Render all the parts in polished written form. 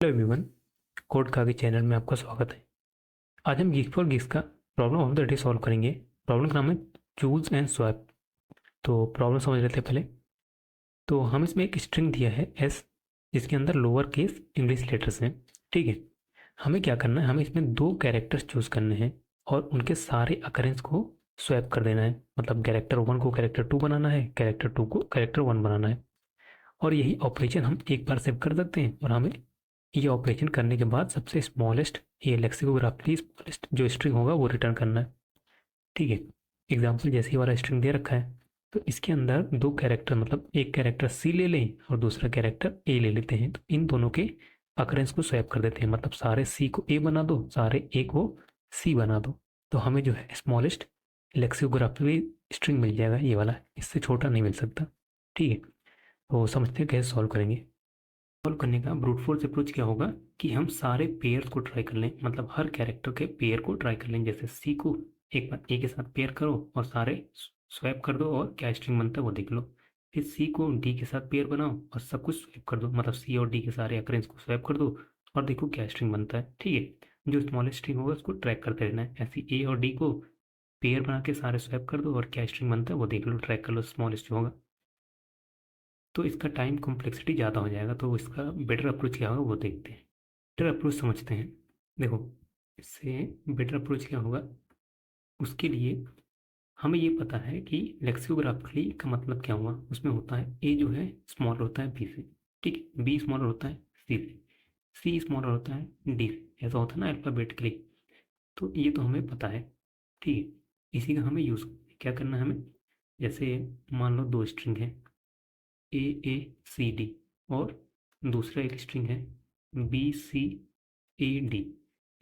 Hello everyone, code का के channel में आपका स्वागत है। आज हम गीक फॉर गीक्स का problem of the day solve करेंगे। प्रॉब्लम का नाम है चूज एंड स्वैप। तो प्रॉब्लम समझ लेते हैं पहले। तो हम इसमें एक स्ट्रिंग दिया है एस, जिसके अंदर लोअर केस इंग्लिश लेटर्स हैं। ठीक है, हमें क्या करना है, हमें इसमें दो कैरेक्टर्स चूज करने हैं और उनके सारे अकरेंस को स्वैप कर देना है। मतलब कैरेक्टर वन को कैरेक्टर टू बनाना है, कैरेक्टर टू को कैरेक्टर वन बनाना है। और यही ऑपरेशन हम एक बार से कर सकते हैं। और हमें ये ऑपरेशन करने के बाद सबसे स्मॉलेस्ट, ये लेक्सिकोग्राफिकली स्मॉलेस्ट जो स्ट्रिंग होगा वो रिटर्न करना है। ठीक है, एग्जाम्पल जैसे ही वाला स्ट्रिंग दे रखा है, तो इसके अंदर दो कैरेक्टर, मतलब एक कैरेक्टर सी ले लें और दूसरा कैरेक्टर ए ले लेते हैं। तो इन दोनों के अकरेंस को स्वैप कर देते हैं। मतलब सारे सी को ए बना दो, सारे ए को सी बना दो। तो हमें जो है स्मॉलेस्ट लेक्सिकोग्राफिकली स्ट्रिंग मिल जाएगा, ये वाला। इससे छोटा नहीं मिल सकता। ठीक है, तो समझते हैं कैसे सॉल्व करेंगे। सॉल्व करने का ब्रूट फोर्स अप्रोच क्या होगा कि हम सारे पेयर्स को ट्राई कर लें। मतलब हर कैरेक्टर के पेयर को ट्राई कर लें। जैसे सी को एक बार ए के साथ पेयर करो और सारे स्वैप कर दो और क्या स्ट्रिंग बनता है वो देख लो। फिर सी को डी के साथ पेयर बनाओ और सब कुछ स्वैप कर दो। मतलब सी और डी के सारे अकरेंस को स्वैप कर दो और देखो क्या स्ट्रिंग बनता है। ठीक है, जो स्मॉलेस्ट स्ट्रिंग होगा उसको ट्रैक करते रहना है। ऐसे ए और डी को पेयर बना के सारे स्वैप कर दो और क्या स्ट्रिंग बनता है वो देख लो, ट्रैक कर लो स्मॉलेस्ट जो होगा। तो इसका टाइम कॉम्प्लेक्सिटी ज़्यादा हो जाएगा। तो इसका बेटर अप्रोच क्या होगा वो देखते हैं। बेटर अप्रोच समझते हैं। देखो, इससे बेटर अप्रोच क्या होगा, उसके लिए हमें ये पता है कि लेक्सियोग्राफिकली का मतलब क्या हुआ। उसमें होता है ए जो है स्मॉलर होता है बी से। ठीक है, बी स्मॉलर होता है सी से, सी स्मॉलर होता है डी से। ऐसा होता है ना अल्फ़ाबेटिकली। तो ये तो हमें पता है। ठीक है, इसी का हमें यूज़ क्या करना है हमें। जैसे मान लो दो स्ट्रिंग है ए सी डी और दूसरा एक स्ट्रिंग है बी सी ए डी।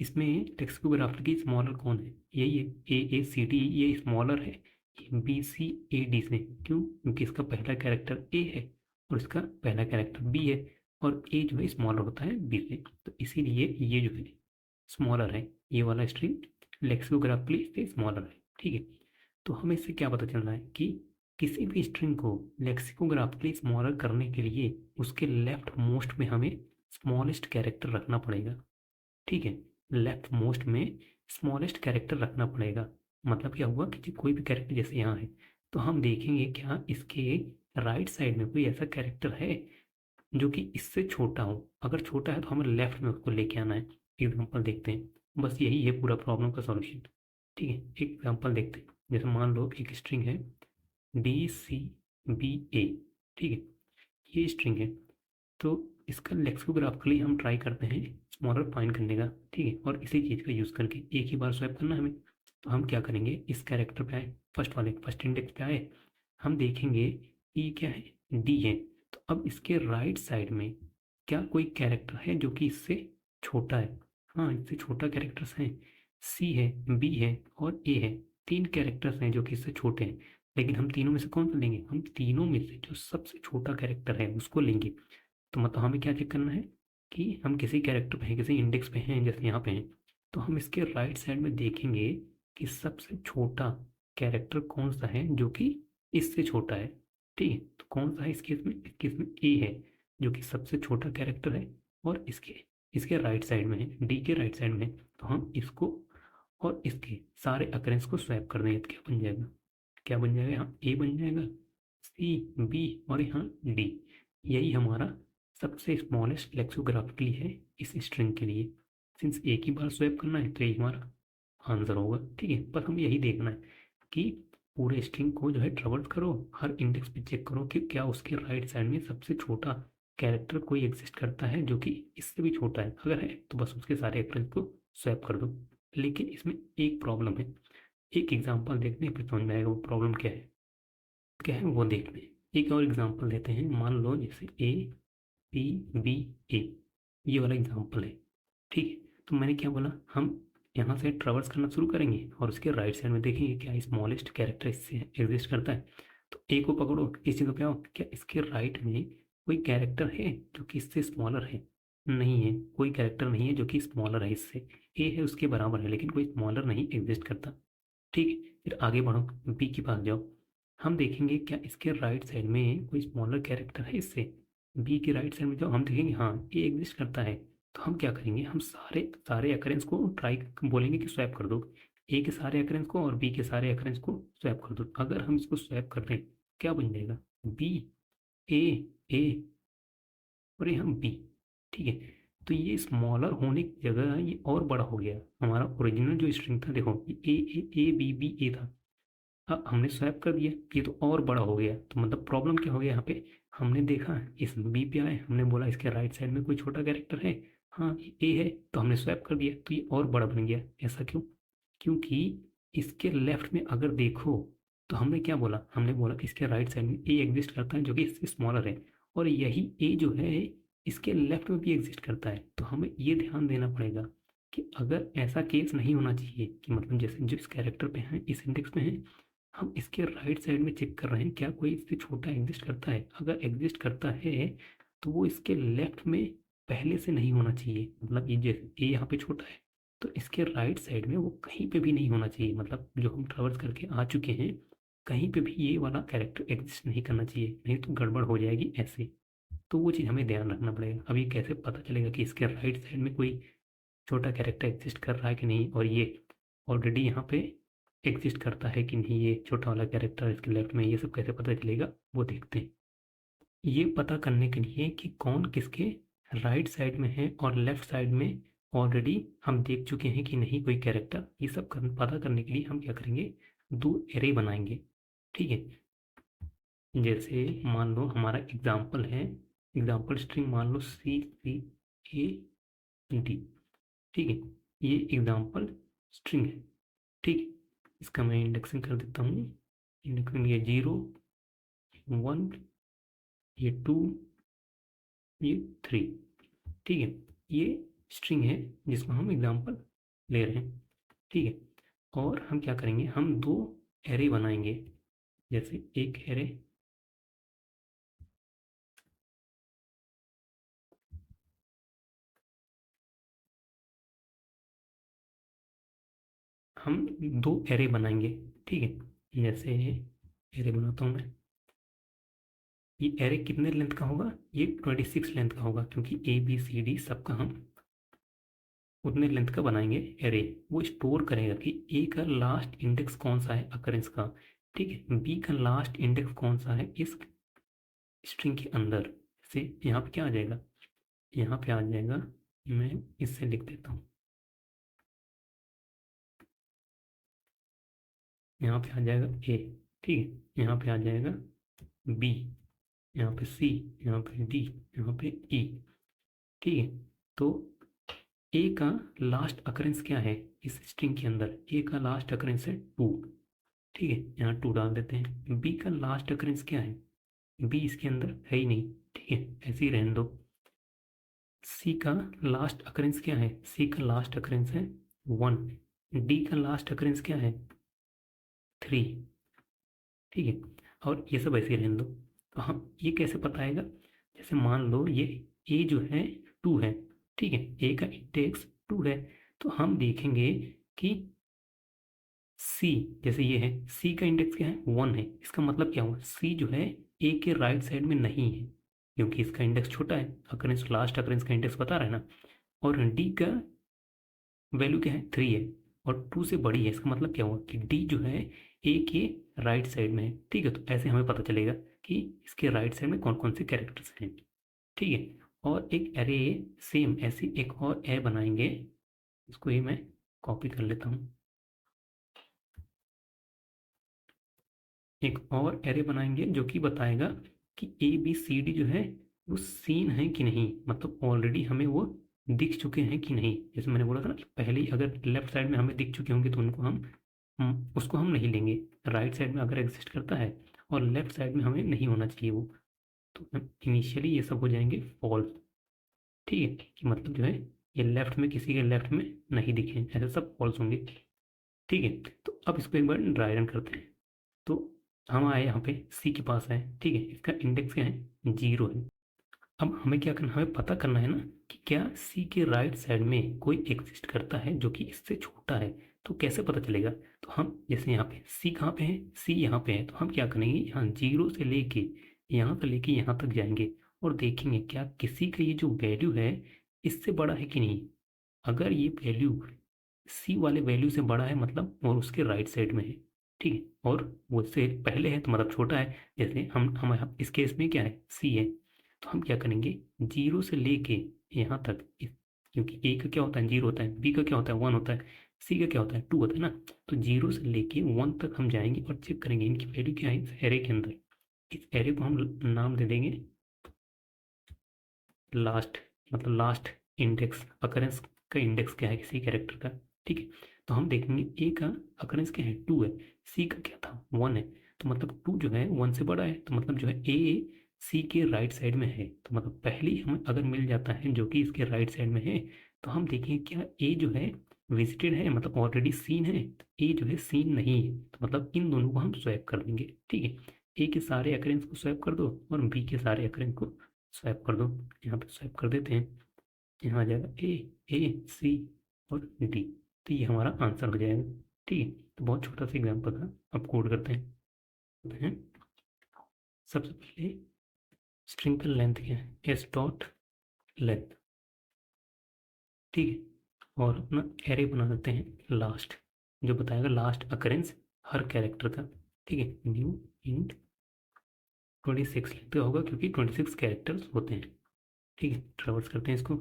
इसमें लेक्सिकोग्राफर की स्मॉलर कौन है, यही है ए सी डी। ये स्मॉलर है ये बी सी ए डी से। क्यों? क्योंकि इसका पहला कैरेक्टर ए है और इसका पहला कैरेक्टर बी है। और ए जो है स्मॉलर होता है बी से, तो इसीलिए ये जो है स्मॉलर है। ये वाला स्ट्रिंग लेक्सिकोग्राफिकली से स्मॉलर है। ठीक है, तो हमें इससे क्या पता चल रहा है कि किसी भी स्ट्रिंग को लेक्सिकोग्राफिकली स्मॉलर करने के लिए उसके लेफ्ट मोस्ट में हमें स्मॉलेस्ट कैरेक्टर रखना पड़ेगा। ठीक है, लेफ्ट मोस्ट में स्मॉलेस्ट कैरेक्टर रखना पड़ेगा। मतलब क्या हुआ कि कोई भी कैरेक्टर जैसे यहाँ है, तो हम देखेंगे क्या इसके राइट साइड में कोई ऐसा कैरेक्टर है जो कि इससे छोटा हो। अगर छोटा है तो हमें लेफ्ट में उसको लेके आना है। एग्जाम्पल देखते हैं, बस यही है पूरा प्रॉब्लम का सॉल्यूशन। ठीक है, एक एग्जाम्पल देखते हैं। जैसे मान लो एक स्ट्रिंग है डी सी बी ए। ठीक है, ये स्ट्रिंग है। तो इसका लेक्सिकोग्राफिकली हम ट्राई करते हैं स्मॉलर फाइंड करने का। ठीक है, और इसी चीज़ का यूज़ करके एक ही बार स्वैप करना है हमें। तो हम क्या करेंगे, इस कैरेक्टर पे आए, फर्स्ट वाले फर्स्ट इंडेक्स पे आए, हम देखेंगे कि क्या है डी है। तो अब इसके राइट साइड में क्या कोई कैरेक्टर है जो कि इससे छोटा है। हाँ, इससे छोटा कैरेक्टर्स हैं, सी है, बी है और ए है। तीन कैरेक्टर्स हैं जो कि इससे छोटे हैं। लेकिन हम तीनों में से कौन सा लेंगे, हम तीनों में से जो सबसे छोटा कैरेक्टर है उसको लेंगे। तो मतलब हमें क्या चेक करना है कि हम किसी कैरेक्टर पे हैं, किसी इंडेक्स पे हैं, जैसे यहाँ पे हैं। तो हम इसके राइट साइड में देखेंगे कि सबसे छोटा कैरेक्टर कौन सा है जो कि इससे छोटा है। ठीक है, तो कौन सा है इस केस में ए है जो कि सबसे छोटा कैरेक्टर है और इसके इसके राइट साइड में है, डी के राइट साइड में है। तो हम इसको और इसके सारे अकरेंस को स्वैप कर देंगे। तो क्या बन जाएगा, क्या बन जाएगा, यहाँ ए बन जाएगा, सी, बी और यहाँ डी। यही हमारा सबसे स्मॉलेस्ट लेक्सिकोग्राफिकली है इस स्ट्रिंग के लिए। सिंस एक ही बार स्वैप करना है तो यही हमारा आंसर होगा। ठीक है, बस हमें यही देखना है कि पूरे स्ट्रिंग को जो है ट्रेवर्स करो, हर इंडेक्स पे चेक करो कि क्या उसके राइट साइड में सबसे छोटा कैरेक्टर कोई एग्जिस्ट करता है जो कि इससे भी छोटा है। अगर है तो बस उसके सारे अकरेंस को स्वैप कर दो। लेकिन इसमें एक प्रॉब्लम है, एक एग्जांपल देखते हैं फिर समझ में आएगा वो प्रॉब्लम क्या है। क्या है वो देखते हैं। एक और एग्जांपल देते हैं। मान लो जैसे ए पी बी ए, ये वाला एग्जांपल है। ठीक है, तो मैंने क्या बोला, हम यहाँ से ट्रेवर्स करना शुरू करेंगे और उसके राइट साइड में देखेंगे क्या स्मॉलेस्ट कैरेक्टर इससे एग्जिस्ट करता है। तो ए को पकड़ो, इस जगह पे आओ, क्या इसके राइट में कोई कैरेक्टर है जो कि इससे स्मॉलर है। नहीं है, कोई कैरेक्टर नहीं है जो कि स्मॉलर है इससे। ए है उसके बराबर है लेकिन कोई स्मॉलर नहीं एग्जिस्ट करता। ठीक है, फिर आगे बढ़ो, बी के पास जाओ, हम देखेंगे क्या इसके राइट साइड में कोई स्मॉलर कैरेक्टर है इससे। बी के राइट साइड में जाओ, हम देखेंगे हाँ ए एग्जिस्ट करता है। तो हम क्या करेंगे, हम सारे सारे अकरेंस को ट्राई बोलेंगे कि स्वैप कर दो, ए के सारे अकरेंस को और बी के सारे अकरेंस को स्वैप कर दो। अगर हम इसको स्वैप कर दें क्या बन जाएगा, बी ए ए और ये हम बी। ठीक है, तो ये स्मॉलर होने की जगह ये और बड़ा हो गया। हमारा ओरिजिनल जो स्ट्रिंग था देखो, ये ए बी बी ए था, अब हमने स्वैप कर दिया, ये तो और बड़ा हो गया। तो मतलब प्रॉब्लम क्या हो गया यहाँ पे, हमने देखा इस बी पे आए, हमने बोला इसके राइट साइड में कोई छोटा कैरेक्टर है, हाँ ए है, तो हमने स्वैप कर दिया तो ये और बड़ा बन गया। ऐसा क्यों, क्योंकि इसके लेफ्ट में अगर देखो तो हमने क्या बोला, हमने बोला कि इसके राइट साइड में ए एग्जिस्ट करता है जो कि इससे स्मॉलर है, और यही ए जो है इसके लेफ्ट में भी एग्जिस्ट करता है। तो हमें ये ध्यान देना पड़ेगा कि अगर ऐसा केस नहीं होना चाहिए कि मतलब जैसे जिस कैरेक्टर पे हैं इस इंडेक्स पे हैं, हम इसके राइट साइड में चेक कर रहे हैं क्या कोई इससे छोटा एग्जिस्ट करता है। अगर एग्जिस्ट करता है तो वो इसके लेफ्ट में पहले से नहीं होना चाहिए। मतलब ये जैसे ए यहाँ पे छोटा है तो इसके राइट साइड में वो कहीं पे भी नहीं होना चाहिए। मतलब जो हम ट्रेवर्स करके आ चुके हैं कहीं पे भी ये वाला कैरेक्टर एग्जिस्ट नहीं करना चाहिए, नहीं तो गड़बड़ हो जाएगी ऐसे। तो वो चीज़ हमें ध्यान रखना पड़ेगा। अब ये कैसे पता चलेगा कि इसके राइट साइड में कोई छोटा कैरेक्टर एग्जिस्ट कर रहा है कि नहीं, और ये ऑलरेडी यहाँ पे एग्जिस्ट करता है कि नहीं ये छोटा वाला कैरेक्टर इसके लेफ्ट में, ये सब कैसे पता चलेगा वो देखते हैं। ये पता करने के लिए कि कौन किसके राइट साइड में है और लेफ्ट साइड में ऑलरेडी हम देख चुके हैं कि नहीं कोई कैरेक्टर, ये सब पता करने के लिए हम क्या करेंगे, दो एरे बनाएंगे। ठीक है, जैसे मान लो हमारा एग्जाम्पल है, एग्जाम्पल स्ट्रिंग मान लो सी सी ए डी। ठीक है, ये एग्जाम्पल स्ट्रिंग है। ठीक है, इसका मैं इंडेक्सिंग कर देता हूँ। इंडेक्सिंग ये 0 1 ये 2 ये 3। ठीक है, ये स्ट्रिंग है जिसको हम एग्जाम्पल ले रहे हैं। ठीक है, और हम क्या करेंगे, हम दो एरे बनाएंगे। जैसे एक एरे हम दो एरे बनाएंगे। ठीक है, जैसे एरे बनाता हूँ मैं। ये एरे कितने लेंथ का होगा, ये 26 लेंथ का होगा, क्योंकि ए बी सी डी सबका हम उतने लेंथ का बनाएंगे एरे। वो स्टोर करेगा कि ए का लास्ट इंडेक्स कौन सा है अकरेंस का। ठीक है, बी का लास्ट इंडेक्स कौन सा है इस स्ट्रिंग के अंदर से। यहाँ पे क्या आ जाएगा, यहाँ पे आ जाएगा, मैं इससे लिख देता हूँ, यहाँ पे आ जाएगा ए। ठीक है, यहाँ पे आ जाएगा बी, यहाँ पे सी, यहाँ पे डी, यहाँ पे ई। ठीक है, तो ए का लास्ट अकरेंस क्या है इस स्ट्रिंग के अंदर, ए का लास्ट अकरेंस है 2। ठीक है, यहाँ 2 डाल देते हैं। बी का लास्ट अकरेंस क्या है, बी इसके अंदर है ही नहीं। ठीक है, ऐसे ही रहने दो। सी का लास्ट अकरेंस क्या है, सी का लास्ट अकरेंस है 1। डी का लास्ट अकरेंस क्या है 3। ठीक है, और ये सब ऐसे ही रहने दो। तो हम ये कैसे पता आएगा, जैसे मान लो ये ए जो है 2 है। ठीक है, ए का इंडेक्स 2 है, तो हम देखेंगे कि सी, जैसे ये है सी का इंडेक्स क्या है 1 है। इसका मतलब क्या हुआ, सी जो है ए के राइट साइड में नहीं है, क्योंकि इसका इंडेक्स छोटा है। अकरेंस लास्ट अकरेंस का इंडेक्स बता रहा है ना। और डी का वैल्यू क्या है 3 है, और 2 से बड़ी है। इसका मतलब क्या हुआ कि डी जो है ए के राइट साइड में है। ठीक है, तो ऐसे हमें पता चलेगा कि इसके राइट साइड में कौन कौन से कैरेक्टर्स हैं। ठीक है, और एक एरे सेम ऐसी एक और ए बनाएंगे, इसको ही मैं कॉपी कर लेता हूँ। एक और एरे बनाएंगे जो कि बताएगा कि ए बी सी डी जो है वो सीन है कि नहीं, मतलब ऑलरेडी हमें वो दिख चुके हैं कि नहीं। जैसे मैंने बोला था ना कि पहले ही अगर लेफ्ट साइड में हमें दिख चुके होंगे तो उनको हम उसको हम नहीं लेंगे। राइट साइड में अगर एग्जिस्ट करता है और लेफ्ट साइड में हमें नहीं होना चाहिए वो, तो इनिशियली ये सब हो जाएंगे फॉल्स। ठीक है, कि मतलब जो है ये लेफ्ट में किसी के लेफ्ट में नहीं दिखे, ऐसे सब फॉल्स होंगे। ठीक है, तो अब इसको एक बार ड्राई रन करते हैं। तो हम आए यहाँ पे सी के पास आए। ठीक है, इसका इंडेक्स क्या है 0 है। अब हमें क्या करना, हमें पता करना है ना कि क्या सी के राइट साइड में कोई एग्जिस्ट करता है जो कि इससे छोटा है। तो कैसे पता चलेगा, तो हम जैसे यहाँ पे सी कहाँ पे है, सी यहाँ पे है, तो हम क्या करेंगे, यहाँ 0 से लेके यहाँ से लेके यहाँ तक जाएंगे और देखेंगे क्या किसी का ये जो वैल्यू है इससे बड़ा है कि नहीं। अगर ये वैल्यू सी वाले वैल्यू से बड़ा है मतलब और उसके राइट साइड में है, ठीक है, और वो से पहले है तो मतलब छोटा है। जैसे हम इस केस में क्या है, सी है, तो हम क्या करेंगे, जीरो से लेके यहाँ तक क्योंकि ए का क्या होता है, जीरो होता है, बी का क्या होता है, वन होता है, सी का क्या होता है, टू होता है ना। तो जीरो से लेके वन तक हम जाएंगे और चेक करेंगे इनकी वैल्यू क्या है इस एरे के अंदर। इस एरे को हम नाम दे देंगे लास्ट, मतलब लास्ट इंडेक्स, अकरेंस का इंडेक्स क्या है किसी कैरेक्टर का, ठीक है। तो हम देखेंगे ए का अकरेंस क्या है, टू है, सी का क्या था, वन है। तो मतलब टू जो है वन से बड़ा है, तो मतलब जो है ए सी के राइट साइड में है। तो मतलब पहले ही हमें अगर मिल जाता है जो कि इसके राइट साइड में है, तो हम देखेंगे क्या ए जो है विजिटेड है, मतलब ऑलरेडी सीन है, ए जो है सीन नहीं है। तो मतलब इन दोनों को हम स्वैप कर देंगे, ठीक है। ए के सारे अकरेंस को स्वैप कर दो और बी के सारे अकरेंस को स्वैप कर दो। यहाँ पे स्वैप कर देते हैं, यहाँ आ जाएगा ए सी और डी। तो ये हमारा आंसर हो जाएगा, ठीक है। तो बहुत छोटा सा एग्जाम्पल था, अब कोड करते हैं। सबसे पहले स्ट्रिंग का लेंथ क्या है, एस डॉट लेंथ, ठीक है। और अपना एरे बना देते हैं लास्ट, जो बताएगा लास्ट अकरेंस हर कैरेक्टर का, ठीक है। न्यू इंट 26 लेंथ का होगा क्योंकि 26 कैरेक्टर्स होते हैं, ठीक है। ट्रेवर्स करते हैं इसको,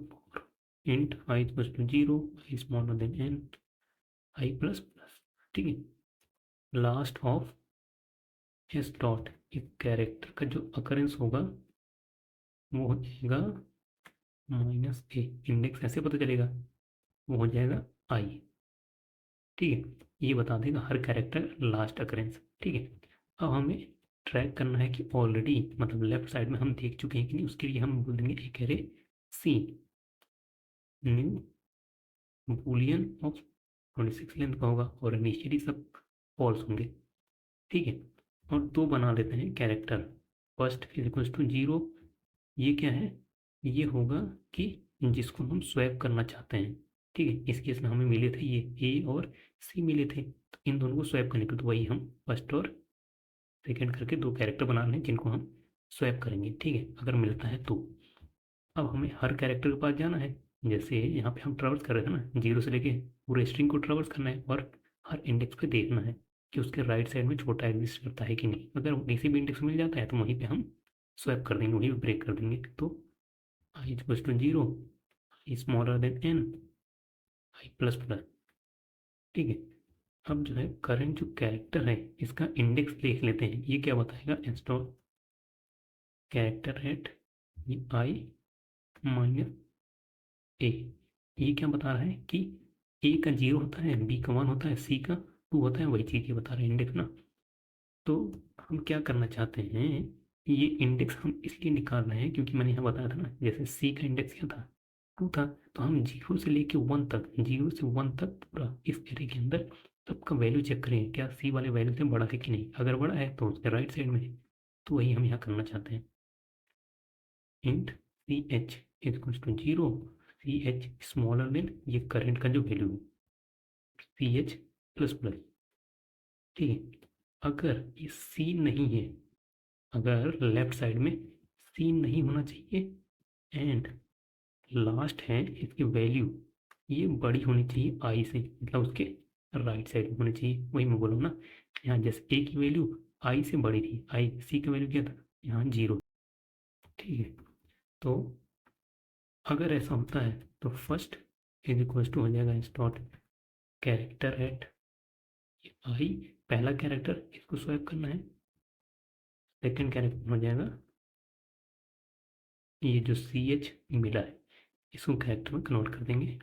int I equals to zero, I smaller than N, I plus plus, ठीक है। लास्ट ऑफ एस डॉट, एक कैरेक्टर का जो अकरेंस होगा वो हो जाएगा माइनस ए, इंडेक्स ऐसे पता चलेगा, वो हो जाएगा आई, ठीक है। ये बता देगा हर कैरेक्टर लास्ट अकरेंस, ठीक है। अब हमें ट्रैक करना है कि ऑलरेडी मतलब लेफ्ट साइड में हम देख चुके हैं कि नहीं, उसके लिए हम बोल देंगे एक array C new boolean of 26 length का होगा और इनिशियली सब फॉल्स होंगे, ठीक है। और दो बना लेते हैं character, first is equals to zero, ये क्या है, ये होगा कि जिसको हम स्वैप करना चाहते हैं, ठीक है। इस केस में हमें मिले थे ये ए और सी मिले थे, तो इन दोनों को स्वैप करने के लिए तो वही हम फर्स्ट और सेकेंड करके दो कैरेक्टर बना रहे हैं जिनको हम स्वैप करेंगे, ठीक है, अगर मिलता है तो। अब हमें हर कैरेक्टर के पास जाना है, जैसे यहाँ पे हम ट्रेवर्स कर रहे थे ना, जीरो से लेके पूरे स्ट्रिंग को ट्रेवर्स करना है और हर इंडेक्स पे देखना है कि उसके राइट साइड में छोटा एग्जिस्ट करता है कि नहीं। अगर किसी भी इंडेक्स में मिल जाता है तो वहीं पे हम स्वैप कर देंगे, वहीं पे ब्रेक कर देंगे। तो I equals to zero, I smaller than N, I plus plus, ठीक है। अब जो है करंट जो कैरेक्टर है इसका इंडेक्स देख लेते हैं, ये क्या बताएगा, install character at I minus a. ये क्या बता रहा है कि ए का जीरो होता है, बी का वन होता है, सी का टू होता है, वही चीज़ ये बता रहे हैं इंडेक्स ना। तो हम क्या करना चाहते हैं, ये इंडेक्स हम इसलिए निकाल रहे हैं क्योंकि मैंने यहाँ बताया था ना, जैसे सी का इंडेक्स क्या था, टू था। तो हम जीरो से लेके वन तक, जीरो से वन तक पूरा इस एरे के अंदर सबका वैल्यू चेक करेंगे क्या सी वाले वैल्यू से बड़ा है कि नहीं। अगर बड़ा है तो उसके राइट साइड में है, तो वही हम यहाँ करना चाहते हैं। Int C H equals to zero, C H smaller than ये करंट का जो वैल्यू है सी एच प्लस प्लस, ठीक है। अगर ये सी नहीं है, अगर लेफ्ट साइड में सी नहीं होना चाहिए एंड लास्ट है इसकी वैल्यू ये बड़ी होनी चाहिए आई से, मतलब उसके राइट साइड में होनी चाहिए, वही मैं बोलूँ ना। यहाँ जैसे ए की वैल्यू आई से बड़ी थी, आई सी की वैल्यू क्या था यहाँ जीरो, ठीक है। तो अगर ऐसा होता है तो फर्स्ट इज इक्वल टू हो जाएगा स्टॉट कैरेक्टर एट आई, पहला कैरेक्टर इसको स्वैप करना है, सेकंड कैरेक्टर हो जाएगा ये जो सी एच मिला है इसको कैरेक्टर में कन्वर्ट कर देंगे,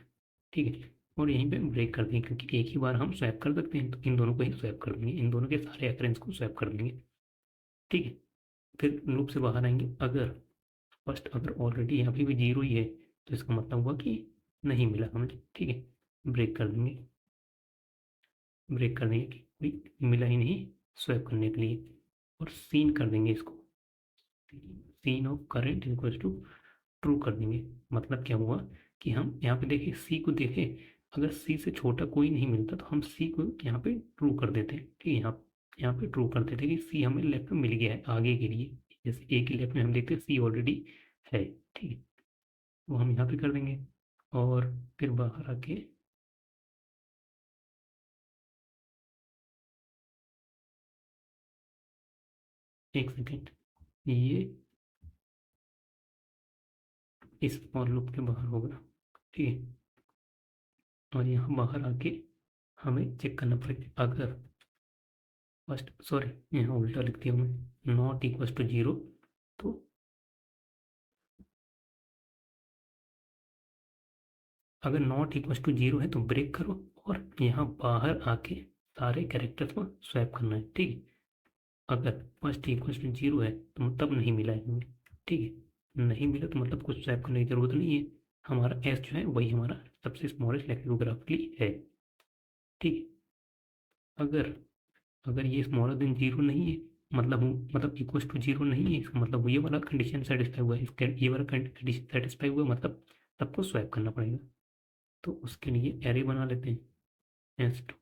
ठीक है। और यहीं पे ब्रेक कर देंगे क्योंकि एक ही बार हम स्वैप कर सकते हैं, तो इन दोनों को ही स्वैप कर देंगे, इन दोनों के सारे अकरेंस को स्वैप कर देंगे, ठीक है। फिर लूप से बाहर आएंगे, अगर फर्स्ट अगर ऑलरेडी यहाँ पे भी जीरो ही है तो इसका मतलब हुआ कि नहीं मिला हमें, ठीक है। ब्रेक कर देंगे, ब्रेक कर देंगे कि कोई मिला ही नहीं स्वैप करने के लिए, और सीन कर देंगे इसको, seen of current equal to true कर देंगे। मतलब क्या हुआ कि हम यहाँ पे देखें सी को देखें, अगर सी से छोटा कोई नहीं मिलता तो हम सी को यहाँ पे ट्रू कर देते हैं, ठीक है। यहाँ पे ट्रू कर देते कि सी हमें लेफ्ट में मिल गया है आगे के लिए, जैसे ए के लेफ्ट में हम देखते हैं सी ऑलरेडी है, ठीक है। वो हम यहाँ पे कर देंगे और फिर बाहर आके एक सेकेंड, ये इस फॉर लूप के बाहर होगा, ठीक है। और यहाँ बाहर आके हमें चेक करना पड़ेगा, अगर फर्स्ट, सॉरी यहाँ उल्टा लिख दिया मैं, नॉट इक्वल टू जीरो, तो अगर नॉट इक्वल टू जीरो है तो ब्रेक करो और यहाँ बाहर आके सारे कैरेक्टर्स को स्वैप करना है, ठीक है। अगर फर्स्ट इक्वल टू जीरो है तो तब नहीं मिला है हमें, ठीक है। नहीं मिला तो मतलब कुछ स्वैप करने की जरूरत नहीं है, हमारा एस जो है वही हमारा सबसे स्मॉलेस्ट लेक्सिकोग्राफिकली है, ठीक है। अगर अगर ये स्मॉलर देन जीरो नहीं है, मतलब इक्वल टू जीरो नहीं है, इसका मतलब ये वाला कंडीशन सेटिस्फाई हुआ है, इसका ये वाला कंडीशन सेटिस्फाई हुआ, मतलब सबको स्वैप करना पड़ेगा। तो उसके लिए एरे बना लेते हैं, एस टू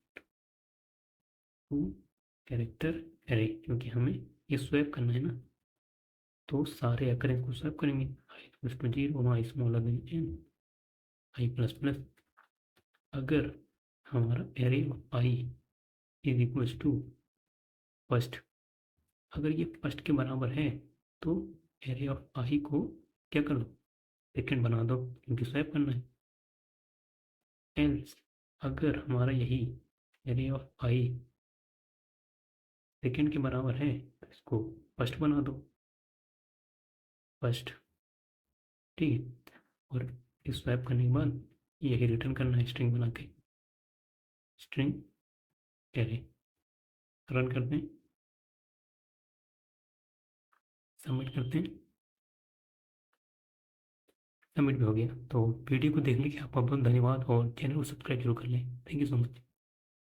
कैरेक्टर एरे, क्योंकि हमें ये स्वैप करना है ना, तो सारे अकरेंस को स्वैप करेंगे। I equal to zero, I smaller than N, I plus plus. अगर हमारा array of I is equal to first, अगर ये फर्स्ट के बराबर है तो एरे ऑफ आई को क्या कर दो, सेकेंड बना दो, क्योंकि स्वैप करना है। एल्स अगर हमारा यही एरे ऑफ आई सेकेंड के बराबर है तो इसको फर्स्ट बना दो, फर्स्ट, ठीक है। और इस स्वैप करने के बाद यही रिटर्न करना है स्ट्रिंग बना के, स्ट्रिंग एरे। रन करते हैं, सबमिट करते हैं, सबमिट भी हो गया। तो वीडियो को देखने के लिए आपका बहुत धन्यवाद और चैनल को सब्सक्राइब जरूर कर लें। Thank you so much.